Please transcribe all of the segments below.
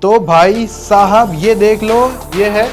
तो भाई साहब ये देख लो, ये है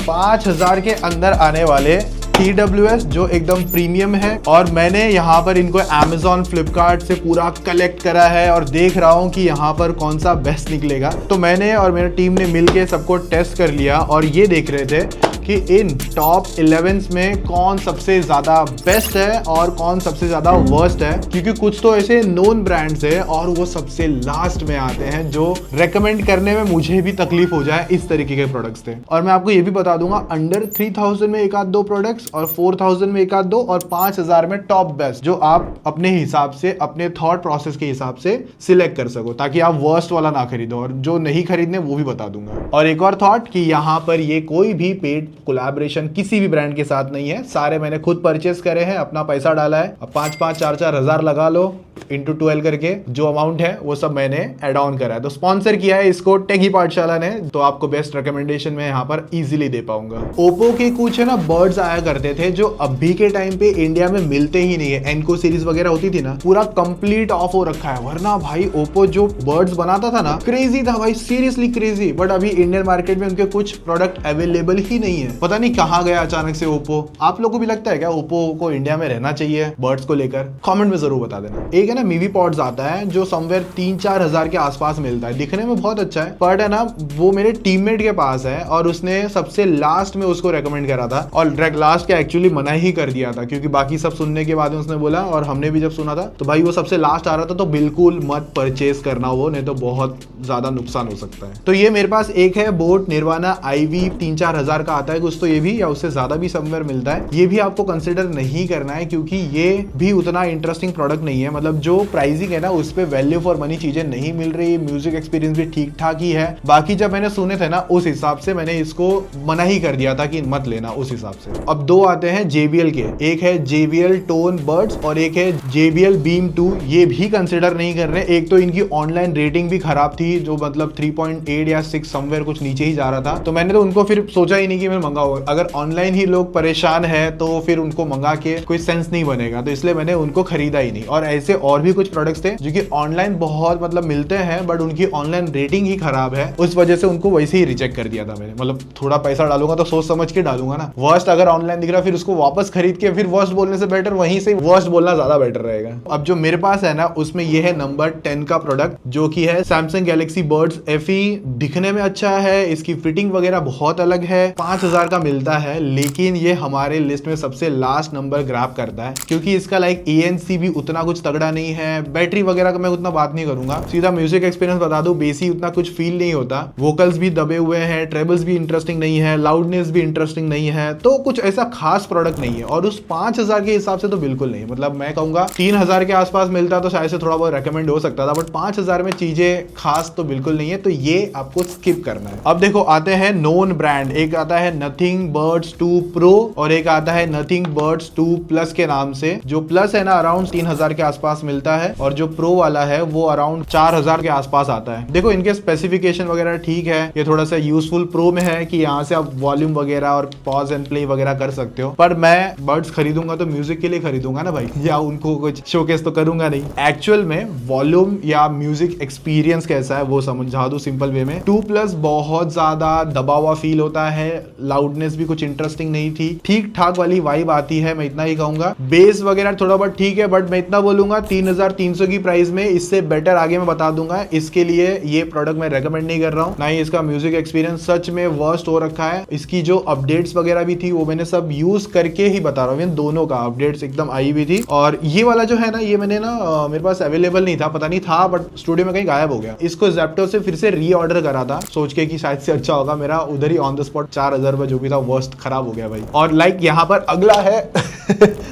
5000 के अंदर आने वाले TWS जो एकदम प्रीमियम है। और मैंने यहाँ पर इनको Amazon, Flipkart से पूरा कलेक्ट करा है और देख रहा हूँ कि यहाँ पर कौन सा बेस्ट निकलेगा। तो मैंने और मेरी टीम ने मिलके सबको टेस्ट कर लिया और ये देख रहे थे कि इन टॉप 11 में कौन सबसे ज्यादा बेस्ट है और कौन सबसे ज्यादा वर्स्ट है, क्योंकि कुछ तो ऐसे नोन ब्रांड्स है और वो सबसे लास्ट में आते हैं जो रेकमेंड करने में मुझे भी तकलीफ हो जाए, इस तरीके के प्रोडक्ट्स थे। और मैं आपको ये भी बता दूंगा, अंडर 3000 में एक आध दो प्रोडक्ट्स और 4000 में एक आध दो और 5000 में टॉप बेस्ट, जो आप अपने हिसाब से, अपने थॉट प्रोसेस के हिसाब से सिलेक्ट कर सको, ताकि आप वर्स्ट वाला ना खरीदो। और जो नहीं खरीदने वो भी बता दूंगा। और एक और थॉट कि यहाँ पर ये कोई भी पेड कोलैबोरेशन किसी भी ब्रांड के साथ नहीं है, सारे मैंने खुद परचेस करे हैं, अपना पैसा डाला है। अब 5-5, 4-4 हजार लगा लो इंटू 12 करके, जो अमाउंट है वो सब मैंने एड ऑन करा है। तो स्पॉन्सर किया है इसको टेकी पाठशाला ने, तो आपको बेस्ट रिकमेंडेशन में यहाँ पर इजीली दे पाऊंगा। ओप्पो के कुछ है ना बर्ड्स आया करते थे जो अभी के टाइम पे इंडिया में मिलते ही नहीं है। एनको सीरीज वगैरह होती थी ना, पूरा कंप्लीट ऑफ हो रखा है। वरना भाई ओप्पो जो बर्ड्स बनाता था ना, क्रेजी था भाई, सीरियसली क्रेजी। बट अभी इंडियन मार्केट में उनके कुछ प्रोडक्ट अवेलेबल ही नहीं है, पता नहीं कहाँ गया अचानक से ओप्पो। आप लोगों को भी लगता है क्या ओप्पो को इंडिया में रहना चाहिए बर्ड्स को लेकर? कमेंट में जरूर बता देना। एक है ना मीवी पॉड्स आता है जो समवेयर 3-4 हजार के आसपास मिलता है, दिखने में बहुत अच्छा है। बट है ना वो मेरे टीममेट के पास है और उसने सबसे लास्ट में उसको रेकमेंड करा था और लास्ट के एक्चुअली मना ही कर दिया था, क्योंकि बाकी सब सुनने के बाद उसने बोला और हमने भी जब सुना था तो भाई वो सबसे लास्ट आ रहा था, तो बिल्कुल मत परचेस करना वो, नहीं तो बहुत ज्यादा नुकसान हो सकता है। तो ये मेरे पास एक है बोट निर्वाणा IV 3-4 हजार का आता है कुछ तो, ये भी या उससे ज्यादा भी समवेयर मिलता है। ये भी आपको कंसिडर नहीं करना है क्योंकि ये भी उतना इंटरेस्टिंग प्रोडक्ट नहीं है। मतलब जो प्राइसिंग है ना उस पे वैल्यू फॉर मनी चीजें नहीं मिल रही। म्यूजिक एक्सपीरियंस भी ठीक ठाक ही है। बाकी जब मैंने सुने थे ना उस हिसाब से मैंने इसको मना ही कर दिया था कि मत लेना उस हिसाब से। अब दो आते हैं JBL के, एक है JBL टोन बर्ड्स और एक है JBL Beam 2। ये भी कंसिडर नहीं कर रहे। एक तो इनकी ऑनलाइन रेटिंग भी खराब थी, जो मतलब 3.8 या 6 समवेयर कुछ नीचे ही जा रहा था, तो मैंने तो उनको फिर सोचा ही नहीं कि मैं मंगाऊंगा। अगर ऑनलाइन ही लोग परेशान है तो फिर उनको मंगा के कोई सेंस नहीं बनेगा, तो इसलिए मैंने उनको खरीदा ही नहीं। और ऐसे और भी कुछ प्रोडक्ट्स थे जो कि ऑनलाइन बहुत मतलब मिलते हैं बट उनकी ऑनलाइन रेटिंग ही खराब है, उस वजह से उनको वैसे ही रिजेक्ट कर दिया था मैंने। मतलब थोड़ा पैसा डालूंगा तो सोच समझ के डालूंगा ना। वर्स्ट अगर ऑनलाइन दिख रहा फिर उसको वापस खरीद के फिर वर्स्ट बोलने से बेटर वहीं से वर्स्ट बोलना ज्यादा बेटर रहेगा। अब जो मेरे पास है ना उसमें ये है नंबर 10 का प्रोडक्ट, जो कि है Samsung Galaxy Buds FE। दिखने में अच्छा है, इसकी फिटिंग वगैरह बहुत अलग है, 5000 का मिलता है, लेकिन ये हमारे लिस्ट में सबसे लास्ट नंबर ग्रैब करता है क्योंकि इसका लाइक ANC भी उतना कुछ तगड़ा नहीं है। बैटरी वगैरह का मैं उतना बात नहीं करूंगा, सीधा म्यूजिक एक्सपीरियंस बता दूं, बेसी उतना कुछ फील नहीं होता। वोकल्स भी दबे हुए हैं, ट्रेबल्स भी इंटरेस्टिंग नहीं है, लाउडनेस भी इंटरेस्टिंग नहीं है, तो कुछ ऐसा खास प्रोडक्ट नहीं है। और उस 5000 के हिसाब से तो बिल्कुल नहीं। मतलब मैं कहूंगा 3000 के आसपास मिलता तो शायद से थोड़ा बहुत रेकमेंड हो सकता था, बट 5000 में चीजें खास तो बिल्कुल नहीं है, तो ये आपको स्किप करना है। अब देखो आते हैं नोन ब्रांड, एक आता है Nothing Buds 2 Pro और एक आता है Nothing Buds 2 Plus के नाम से। जो प्लस है ना अराउंड 3000 के आसपास मिलता है और जो प्रो वाला है वो अराउंड 4000 के आसपास आता है। देखो इनके स्पेसिफिकेशन वगैरह ठीक है, ये थोड़ा सा यूजफुल प्रो में है कि यहाँ से आप वॉल्यूम वगैरह और पॉज एंड प्ले वगैरह कर सकते हो। पर मैं बर्ड्स खरीदूंगा तो म्यूजिक के लिए खरीदूंगा ना भाई, या उनको कुछ शोकेस तो करूंगा नहीं। एक्चुअल में वॉल्यूम या म्यूजिक एक्सपीरियंस कैसा है वो समझा दो सिंपल वे में। 2 Plus बहुत ज्यादा दबा हुआ फील होता है, लाउडनेस भी कुछ इंटरेस्टिंग नहीं थी, ठीक ठाक वाली वाइब आती है, मैं इतना ही कहूंगा। बेस वगैरह थोड़ा बहुत ठीक है, बट मैं इतना बोलूंगा 3300 की प्राइस में इससे बेटर आगे मैं बता दूंगा। इसके लिए ये प्रोडक्ट मैं रेकमेंड नहीं कर रहा हूँ, ना ही इसका म्यूजिक एक्सपीरियंस सच में वर्स्ट हो रखा है। इसकी जो अपडेट्स वगैरह भी थी वो मैंने सब यूज करके ही बता रहा हूँ, दोनों का अपडेट्स एकदम आई भी थी। और ये वाला जो है ना ये मैंने ना मेरे पास अवेलेबल नहीं था, पता नहीं था बट स्टूडियो में कहीं गायब हो गया। इसको ज़ेप्टो से फिर से री ऑर्डर करा था सोच के कि शायद से अच्छा होगा, मेरा उधर ही ऑन द स्पॉट 4000 रुपए जो भी था वर्स्ट खराब हो गया भाई। और लाइक यहाँ पर अगला है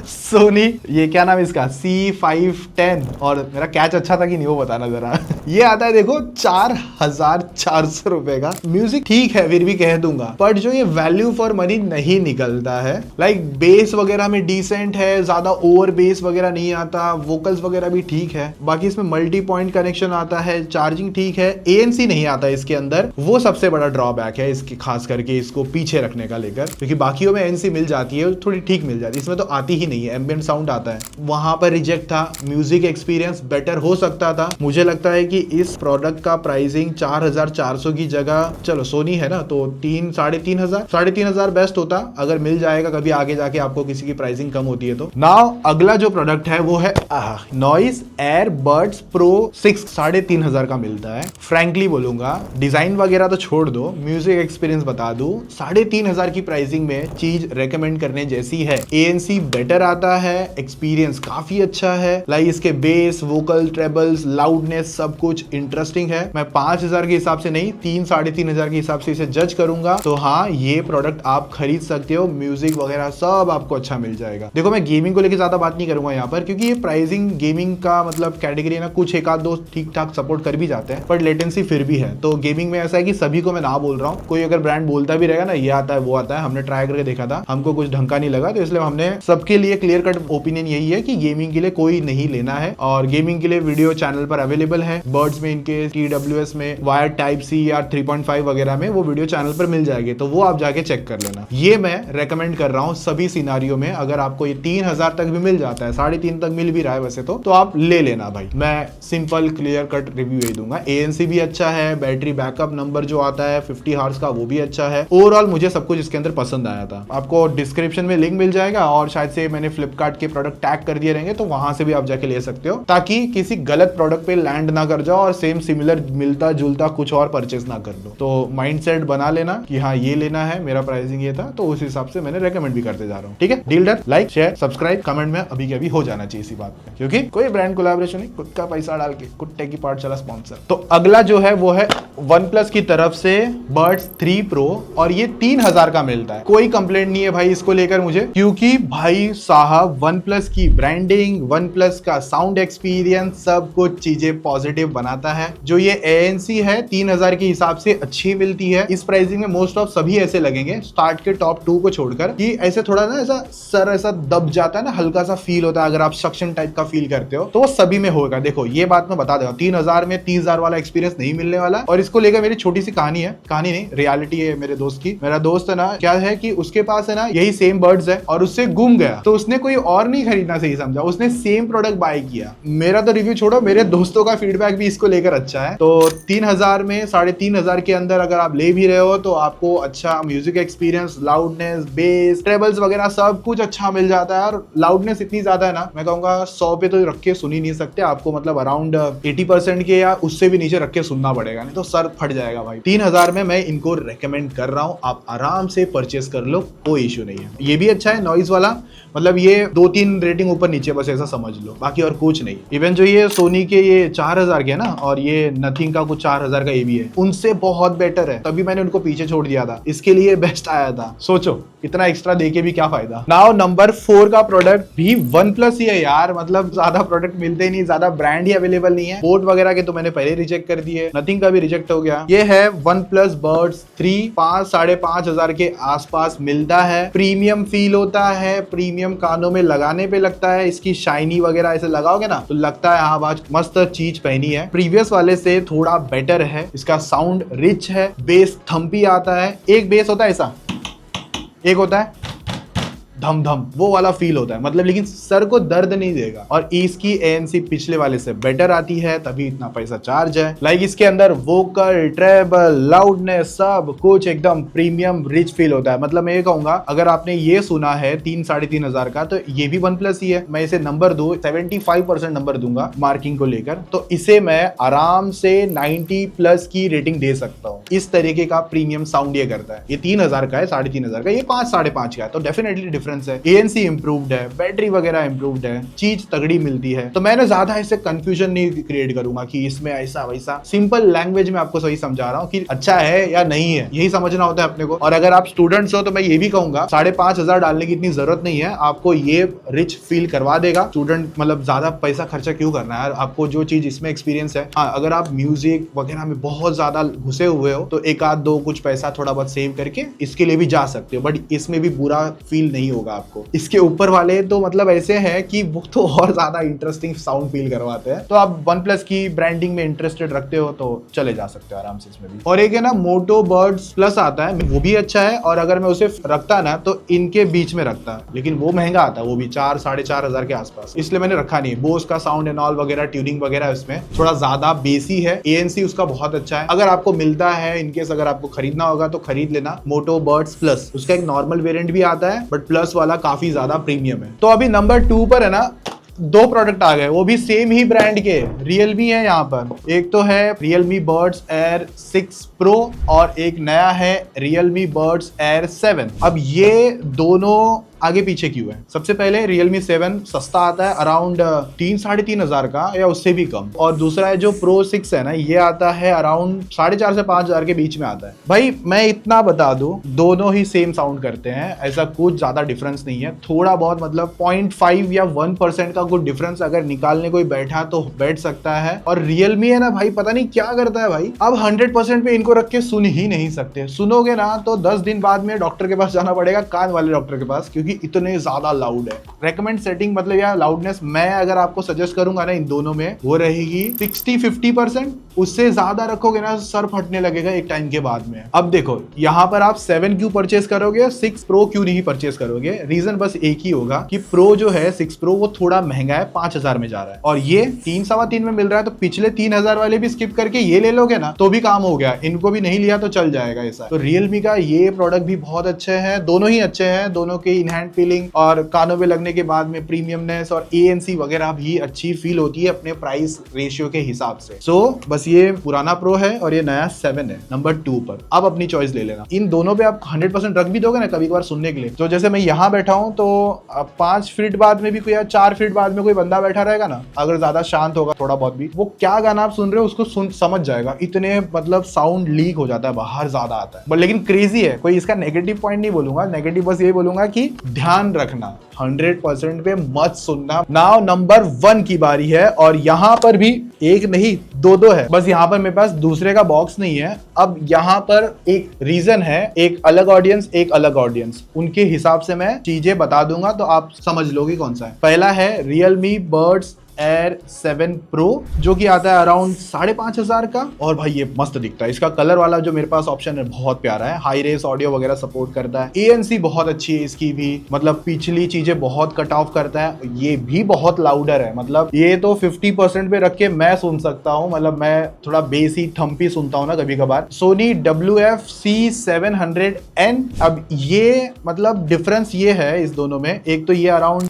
सोनी, ये क्या नाम है इसका, C510। और मेरा कैच अच्छा था कि नहीं वो बताना जरा। ये आता है देखो 4400 रुपए का। म्यूजिक ठीक है फिर भी कह दूंगा, बट जो ये वैल्यू फॉर मनी नहीं निकलता है। लाइक बेस वगैरह में डिसेंट है, ज्यादा ओवर बेस वगैरह नहीं आता, वोकल्स वगैरह भी ठीक है। बाकी इसमें मल्टी पॉइंट कनेक्शन आता है, चार्जिंग ठीक है, ANC नहीं आता इसके अंदर, वो सबसे बड़ा ड्रॉबैक है इसकी, खास करके इसको पीछे रखने का लेकर, क्योंकि बाकियों में ANC मिल जाती है, थोड़ी ठीक मिल जाती है, इसमें तो आती ही नहीं है, एम्बिएंट साउंड आता है, वहां पर रिजेक्ट था। म्यूजिक एक्सपीरियंस बेटर हो सकता था। मुझे लगता है कि इस प्रोडक्ट का प्राइसिंग 4400 की जगह, चलो सोनी है ना, तो 3,500 बेस्ट होता अगर मिल जाएगा कभी आगे जाके आपको किसी की प्राइसिंग कम होती है तो। नाउ अगला जो प्रोडक्ट है वो है नॉइस एयरबड्स प्रो 6, 3,500 का मिलता है। फ्रैंकली बोलूंगा, डिजाइन वगैरह तो छोड़ दो, म्यूजिक एक्सपीरियंस बता दूं, 3,500 की प्राइसिंग में चीज रेकमेंड करने जैसी है। ANC बेटर आता है, एक्सपीरियंस काफी अच्छा है, लाइक इसके बेस, वोकल, ट्रेबल्स, लाउडनेस सब कुछ इंटरेस्टिंग है। मैं 5,000 के हिसाब से नहीं, 3,500 के हिसाब से इसे जज करूंगा। तो हाँ, ये प्रोडक्ट आप खरीद सकते हो, म्यूजिक वगैरह सब आपको अच्छा मिल जाएगा। देखो मैं गेमिंग को लेकर ज्यादा बात नहीं करूंगा यहाँ पर, क्योंकि ये प्राइसिंग गेमिंग का मतलब कैटेगरी ना, कुछ एक आध दो ठीक ठाक सपोर्ट कर भी जाते हैं, पर लेटेंसी फिर भी है। तो गेमिंग में ऐसा है कि सभी को मैं ना बोल रहा हूँ, कोई अगर ब्रांड बोलता भी रहेगा ना ये आता है वो आता है, हमने ट्राई करके देखा था, हमको कुछ ढंग का नहीं लगा, तो इसलिए हमने सबके लिए क्लियर कट ओपिनियन यही है कि गेमिंग के लिए कोई नहीं लेना है। और गेमिंग के लिए वीडियो चैनल पर अवेलेबल है, बर्ड्स में, इनके TWS में, वायर टाइप C या 3.5 वगैरह में वो वीडियो चैनल पर मिल जाएगी, तो वो आप जाके चेक कर लेना। ये मैं रेकमेंड कर रहा हूँ सभी सिनारियो में। अगर आपको ये 3,000 तक भी मिल जाता है, 3,500 तक मिल भी रहा है वैसे तो आप ले लेना भाई। मैं सिंपल क्लियर कट रिव्यू यही दूंगा। ANC भी अच्छा है, बैटरी बैकअप नंबर जो आता है 50 हार्स का वो भी अच्छा है। ओवरऑल मुझे सब कुछ इसके अंदर पसंद आया था। आपको डिस्क्रिप्शन में लिंक मिल जाएगा और शायद से मैंने फ्लिपकार्ट के प्रोडक्ट टैग कर दिए रहेंगे, तो वहां से भी आप जाके ले सकते हो, ताकि किसी गलत प्रोडक्ट पे लैंड ना कर जाओ और सेम सिमिलर मिलता जुलता कुछ और परचेस ना कर लो। तो माइंडसेट बना लेना कि हाँ ये लेना है, मेरा प्राइसिंग ये था, तो उस हिसाब से मैंने रेकमेंड भी करते जा रहा हूँ। ठीक है, deal done. Like share subscribe comment में अभी के अभी हो जाना चाहिए इसी बात पे, क्योंकि कोई ब्रांड कोलैबोरेशन नहीं, खुद का पैसा डाल के कुत्ते की पार्ट चला स्पॉन्सर। तो अगला जो है वो है OnePlus की तरफ से बर्ड्स 3 Pro, और ये 3,000 का मिलता है। कोई कंप्लेंट नहीं है भाई इसको लेकर मुझे, क्योंकि भाई साहब OnePlus की ब्रांडिंग, OnePlus का साउंड एक्सपीरियंस सब कुछ चीजें पॉजिटिव बनाता है। जो ये ANC है 3,000 के हिसाब से अच्छी मिलती है। इस प्राइसिंग में मोस्ट ऑफ सभी ऐसे लगेंगे, स्टार्ट के टॉप 2 को छोड़कर, कि ऐसे थोड़ा ना ऐसा सर ऐसा दब जाता है ना, हल्का सा फील होता है, अगर आप सक्शन टाइप का फील करते हो तो वो सभी में होगा। देखो ये बात मैं बता दूंगा, 3,000 में 30,000 वाला एक्सपीरियंस नहीं मिलने वाला। और इसको लेकर मेरी छोटी सी कहानी है, कहानी नहीं रियलिटी है मेरे दोस्त की। मेरा दोस्त है ना, क्या है कि उसके पास है ना यही सेम बर्ड्स है और उससे गुम गया, तो उसने कोई और नहीं खरीदना सही समझा, उसने सेम प्रोडक्ट बाय किया। मेरा तो रिव्यू छोड़ो, मेरे दोस्तों का फीडबैक भी इसको लेकर अच्छा है। तो 3,000 में 3,500 के अंदर अगर आप ले भी रहे हो तो आपको अच्छा music experience, loudness, base, trebles वगैरह सब कुछ अच्छा मिल जाता है। और लाउडनेस इतनी ज्यादा है ना, मैं कहूंगा 100 पे तो रख के सुन ही नहीं सकते, आपको मतलब अराउंड 80% के या उससे भी नीचे रख के सुनना पड़ेगा, नहीं तो सर फट जाएगा भाई। 3,000 में मैं इनको रेकमेंड कर रहा हूँ, आप आराम से परचेस कर लो, कोई इश्यू नहीं है। ये भी अच्छा है नॉइज वाला, मतलब ये 2-3 रेटिंग ऊपर नीचे बस ऐसा समझ लो, बाकी और कुछ नहीं। इवन जो ये सोनी के ये 4,000 के है ना, और ये नथिंग का कुछ 4,000 का ये भी है, उनसे बहुत बेटर है, तभी मैंने उनको पीछे छोड़ दिया था, इसके लिए बेस्ट आया था। सोचो इतना एक्स्ट्रा देके भी क्या फायदा। नाउ नंबर 4 का प्रोडक्ट भी OnePlus ही है यार, मतलब ज्यादा प्रोडक्ट मिलते ही नहीं, ज्यादा ब्रांड ही अवेलेबल नहीं है। बोट वगैरह के तो मैंने पहले रिजेक्ट कर दिए, नथिंग का भी रिजेक्ट हो गया। ये है OnePlus Buds 3, 5,500 के आसपास मिलता है। प्रीमियम फील होता है, प्रीमियम कानों में लगाने पे लगता है, इसकी शाइनी वगैरह ऐसे लगाओगे ना तो लगता है हाँ आज मस्त चीज पहनी है। प्रीवियस वाले से थोड़ा बेटर है, इसका साउंड रिच है, बेस थम्पी आता है। एक बेस होता है ऐसा, एक होता है धम धम, वो वाला फील होता है, मतलब लेकिन सर को दर्द नहीं देगा। और इसकी ANC पिछले वाले से बेटर आती है, तभी इतना पैसा चार्ज है। लाइक इसके अंदर वोकल, ट्रेबल, लाउडनेस सब कुछ एकदम प्रीमियम रिच फील होता है। मतलब मैं ये कहूंगा अगर आपने ये सुना है 3,000-3,500 का, तो ये भी OnePlus ही है। मैं इसे नंबर 75% नंबर दूंगा मार्किंग को लेकर, तो इसे मैं आराम से 90+ की रेटिंग दे सकता हूँ। इस तरीके का प्रीमियम साउंड ये करता है। ये 3,000 का है, 3,500 का, ये 5-5.5 का है, तो डेफिनेटली डिफरेंस है। ANC इंप्रूव्ड है, बैटरी वगैरह इंप्रूव्ड है, चीज तगड़ी मिलती है। तो मैंने ज्यादा इससे कंफ्यूजन नहीं क्रिएट करूंगा कि इसमें ऐसा वैसा, सिंपल लैंग्वेज में आपको सही समझा रहा हूँ कि अच्छा है या नहीं है, यही समझना होता है अपने को। और अगर आप स्टूडेंट्स हो तो मैं ये भी कहूंगा 5,500 डालने की इतनी जरूरत नहीं है, आपको ये रिच फील करवा देगा। स्टूडेंट मतलब ज्यादा पैसा खर्चा क्यों करना है, आपको जो चीज इसमें एक्सपीरियंस है। हाँ, अगर आप म्यूजिक वगैरह में बहुत ज्यादा घुसे हुए हो तो 1-2 कुछ पैसा थोड़ा बहुत सेव करके इसके लिए भी जा सकते हो, बट इसमें भी बुरा फील नहीं होगा आपको। इसके ऊपर वाले तो मतलब ऐसे हैं कि वो तो और ज्यादा इंटरेस्टिंग साउंड फील करवाते हैं। तो आप OnePlus की ब्रांडिंग में इंटरेस्टेड रखते हो तो चले जा सकते हो आराम से इसमें भी। और एक है ना मोटो बर्ड्स प्लस आता है, वो भी अच्छा है, और अगर मैं उसे रखता ना तो इनके बीच में रखता, लेकिन वो महंगा आता है, वो भी 4 साढ़े 4 हजार के आसपास, इसलिए मैंने रखा नहीं। बोस का साउंड एंड ऑल वगैरह ट्यूनिंग वगैरह उसमें थोड़ा ज्यादा बेसी है। ANC उसका बहुत अच्छा है, अगर आपको मिलता है इनकेस अगर आपको खरीदना होगा तो खरीद लेना मोटो बर्ड्स प्लस। उसका एक नॉर्मल वेरिएंट भी आता है बट प्लस वाला काफी ज्यादा प्रीमियम है। तो अभी नंबर 2 पर है ना 2 प्रोडक्ट आ गए, वो भी सेम ही ब्रांड के, Realme है यहाँ पर। एक तो है Realme Buds Air 6 Pro और एक नया है Realme Buds Air 7। अब ये दोनों आगे पीछे क्यों है? सबसे पहले Realme 7 सस्ता आता है अराउंड 3-3.5 हजार का या उससे भी कम, और दूसरा है जो Pro 6 है ना, ये आता है अराउंड 4.5 से 5 हजार के बीच में आता है। भाई मैं इतना बता दूं, दोनों ही सेम साउंड करते हैं, ऐसा कुछ ज्यादा डिफरेंस नहीं है। थोड़ा बहुत मतलब 0.5 या 1% का कुछ डिफरेंस अगर निकालने कोई बैठा तो बैठ सकता है। और Realme है ना भाई, पता नहीं क्या करता है भाई, अब 100% पे इनको रख के सुन ही नहीं सकते। सुनोगे ना तो 10 दिन बाद में डॉक्टर के पास जाना पड़ेगा, कान वाले डॉक्टर के पास, क्योंकि इतने ज्यादा लाउड है। रेकमेंड सेटिंग मतलब यार लाउडनेस मैं अगर आपको सजेस्ट करूंगा ना इन दोनों में, वो रहेगी 60-50%। उससे ज्यादा रखोगे ना सर फटने लगेगा एक टाइम के बाद में। अब देखो यहाँ पर आप 7 क्यों परचेस करोगे, 6 Pro क्यों नहीं परचेस करोगे? रीजन बस एक ही होगा कि Pro जो है 6 Pro वो थोड़ा महंगा है, 5,000 में जा रहा है, और ये 3-3.25 में मिल रहा है। तो पिछले 3,000 वाले भी स्किप करके ये ले लोगे ना तो भी काम हो गया, इनको भी नहीं लिया तो चल जाएगा ऐसा। तो Realme का ये प्रोडक्ट भी बहुत अच्छे हैं, दोनों ही अच्छे हैं। दोनों के इन हैंड फीलिंग और कानों पे लगने के बाद में प्रीमियमनेस और ANC वगैरह भी अच्छी फील होती है अपने प्राइस रेशियो के हिसाब से। सो बस ये पुराना प्रो है और ये नया 7 है नंबर 2 पर। अब अपनी चॉइस ले लेना। इन दोनों पे आप 100% रख भी दोगे ना कभी कभार सुनने के लिए, तो जैसे मैं यहाँ बैठा हूँ तो 5 फीट बाद में भी कोई या 4 फीट बाद में कोई बंदा बैठा रहेगा ना, अगर ज्यादा शांत होगा थोड़ा बहुत भी, वो क्या गाना आप सुन रहे हो उसको समझ जाएगा। इतने मतलब साउंड लीक हो जाता है, बाहर ज्यादा आता है। बट लेकिन क्रेजी है, कोई इसका नेगेटिव पॉइंट नहीं बोलूंगा। नेगेटिव बस यही बोलूंगा कि ध्यान रखना, 100% पे मत सुनना। नाउ नंबर 1 की बारी है, और यहाँ पर भी एक नहीं 2 है। बस यहाँ पर मेरे पास दूसरे का बॉक्स नहीं है। अब यहाँ पर एक रीजन है, एक अलग ऑडियंस एक अलग ऑडियंस, उनके हिसाब से मैं चीजें बता दूंगा तो आप समझ लोगे कौन सा है। पहला है Realme Buds Air 7 Pro जो कि आता है अराउंड 5,500 का, और भाई ये मस्त दिखता है। इसका कलर वाला जो मेरे पास ऑप्शन है बहुत प्यारा है, हाई रेस ऑडियो वगैरह सपोर्ट करता है, ANC बहुत अच्छी है इसकी भी, मतलब पिछली चीजें बहुत कट ऑफ करता है। ये भी बहुत लाउडर है, मतलब ये तो 50% पे रख के मैं सुन सकता हूँ, मतलब मैं थोड़ा बेसी थम्पी सुनता हूँ ना कभी कभार। Sony WF-C700N। अब ये मतलब डिफरेंस ये है इस दोनों में, एक तो ये अराउंड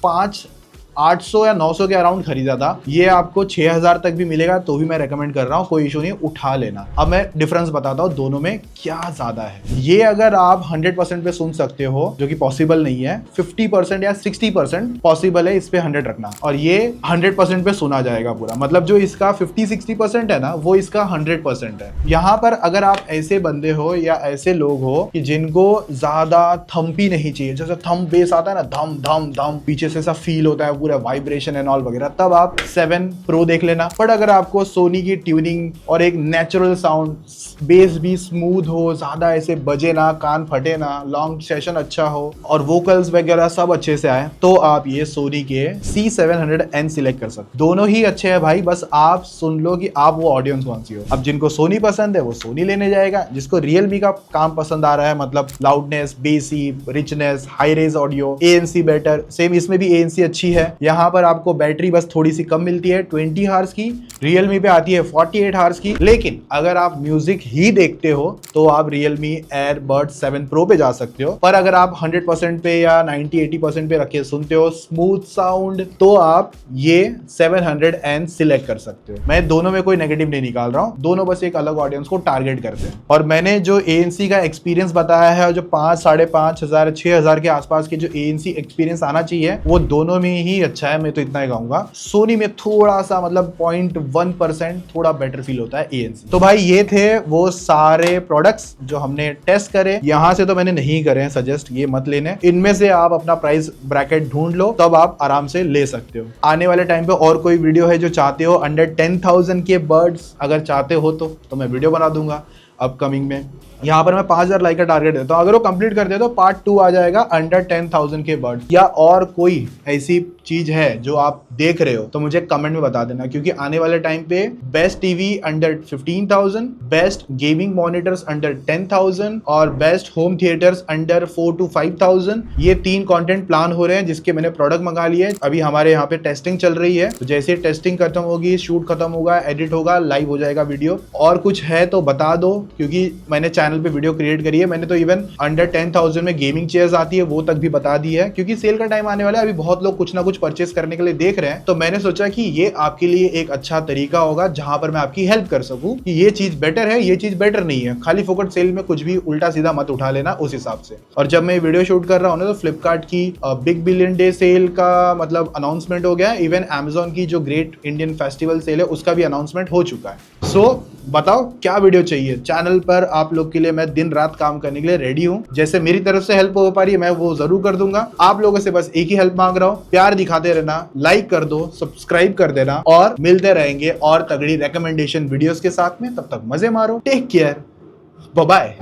800 या 900 के अराउंड खरीदा था, ये आपको 6,000 तक भी मिलेगा तो भी मैं रेकमेंड कर रहा हूँ, कोई इशू नहीं, उठा लेना। अब मैं डिफरेंस बताता हूँ दोनों में क्या ज्यादा है। ये अगर आप 100% पे सुन सकते हो, जो कि पॉसिबल नहीं है, 50% या 60% पॉसिबल है इस पे 100 रखना, और ये 100% पे सुना जाएगा पूरा। मतलब जो इसका 50-60% है ना, वो इसका 100% है। यहाँ पर अगर आप ऐसे बंदे हो या ऐसे लोग हो कि जिनको ज्यादा थम्पी नहीं चाहिए, जैसे थम्प बेस आता है ना, धम धम धम पीछे से ऐसा फील होता है, वाइब्रेशन एंड ऑल वगैरह, तब आप 7 Pro देख लेना। बट अगर आपको सोनी की ट्यूनिंग और एक नेचुरल साउंड, बेस भी स्मूथ हो, ज्यादा ऐसे बजे ना, कान फटे ना, लॉन्ग सेशन अच्छा हो और वोकल्स वगैरह सब अच्छे से आए, तो आप ये सोनी के C700N सिलेक्ट कर सकते। दोनों ही अच्छे हैं भाई, बस आप सुन लो कि आप वो ऑडियंस कौन सी हो। अब जिनको सोनी पसंद है वो सोनी लेने जाएगा, जिसको Realme का काम पसंद आ रहा है, मतलब loudness, bassy, richness, high res audio, ANC better, same इसमें भी ANC अच्छी है। यहाँ पर आपको बैटरी बस थोड़ी सी कम मिलती है, 20 आवर्स की, Realme पे आती है 48 आवर्स की। लेकिन अगर आप म्यूजिक ही देखते हो तो आप Realme Airbuds 7 Pro पे जा सकते हो, पर अगर आप 100% पे या 90-80% पे रखे सुनते हो स्मूथ साउंड, तो आप ये 700N सिलेक्ट कर सकते हो। मैं दोनों में कोई नेगेटिव नहीं निकाल रहा हूँ, दोनों बस एक अलग ऑडियंस को टारगेट करते हैं। और मैंने जो ANC का एक्सपीरियंस बताया है, जो 5,500 6,000 के आसपास के जो ANC एक्सपीरियंस आना चाहिए, वो दोनों में ही अच्छा है, मैं तो इतना ही कहूंगा। सोनी में थोड़ा सा मतलब 0.1% थोड़ा बेटर फील होता है ANC। तो भाई ये थे वो सारे प्रोडक्ट्स जो हमने टेस्ट करे। यहाँ से तो मैंने नहीं करे हैं सजेस्ट, ये मत लेने। इनमें से आप अपना प्राइस ब्रैकेट ढूंढ लो, तब आप आराम से ले सकते हो। आने वाले टाइम पे और कोई वीडियो है जो चाहते हो अंडर 10,000 के बर्ड्स अगर चाहते हो तो मैं वीडियो बना दूंगा। अपकमिंग में। यहाँ पर मैं 5000 लाइक का टारगेट देता हूँ, अगर वो कंप्लीट कर दे तो पार्ट 2 आ जाएगा अंडर 10,000 के बर्ड। या और कोई ऐसी चीज है जो आप देख रहे हो तो मुझे कमेंट में बता देना, क्योंकि आने वाले टाइम पे best TV under 15,000, best gaming monitors under 10,000 और best home theatres under 4 to 5,000, ये 3 कंटेंट प्लान हो रहे हैं जिसके मैंने प्रोडक्ट मंगा लिए है। अभी हमारे यहाँ पे टेस्टिंग चल रही है, तो जैसे टेस्टिंग खत्म होगी, शूट खत्म होगा, एडिट होगा, लाइव हो जाएगा वीडियो। और कुछ है तो बता दो, क्योंकि मैंने चैनल पे वीडियो क्रिएट करी है। मैंने तो इवन अंडर 10,000 में गेमिंग चेयर्स आती है वो तक भी बता दी है, क्योंकि सेल का टाइम आने वाला है। अभी बहुत लोग कुछ ना कुछ परचेस करने के लिए देख रहे हैं, तो मैंने सोचा कि ये आपके लिए एक अच्छा तरीका होगा जहां पर मैं आपकी हेल्प कर सकूं कि ये चीज बेटर है, ये चीज बेटर नहीं है। खाली फोकट सेल में कुछ भी उल्टा सीधा मत उठा लेना उस हिसाब से। और जब मैं वीडियो शूट कर रहा हूं ना, तो फ्लिपकार्ट की बिग बिलियन डे सेल का मतलब अनाउंसमेंट हो गया है। इवन अमेजॉन की जो ग्रेट इंडियन फेस्टिवल सेल है उसका भी अनाउंसमेंट हो चुका है। सो बताओ क्या वीडियो चाहिए। चैनल पर आप लोग के लिए मैं दिन रात काम करने के लिए रेडी हूं। जैसे मेरी तरफ से हेल्प हो पा रही है मैं वो जरूर कर दूंगा। आप लोगों से बस एक ही हेल्प मांग रहा हूं, प्यार दिखाते रहना, लाइक कर दो, सब्सक्राइब कर देना, और मिलते रहेंगे और तगड़ी रिकमेंडेशन वीडियोस के साथ में। तब तक मजे मारो, टेक केयर, बाय बाय।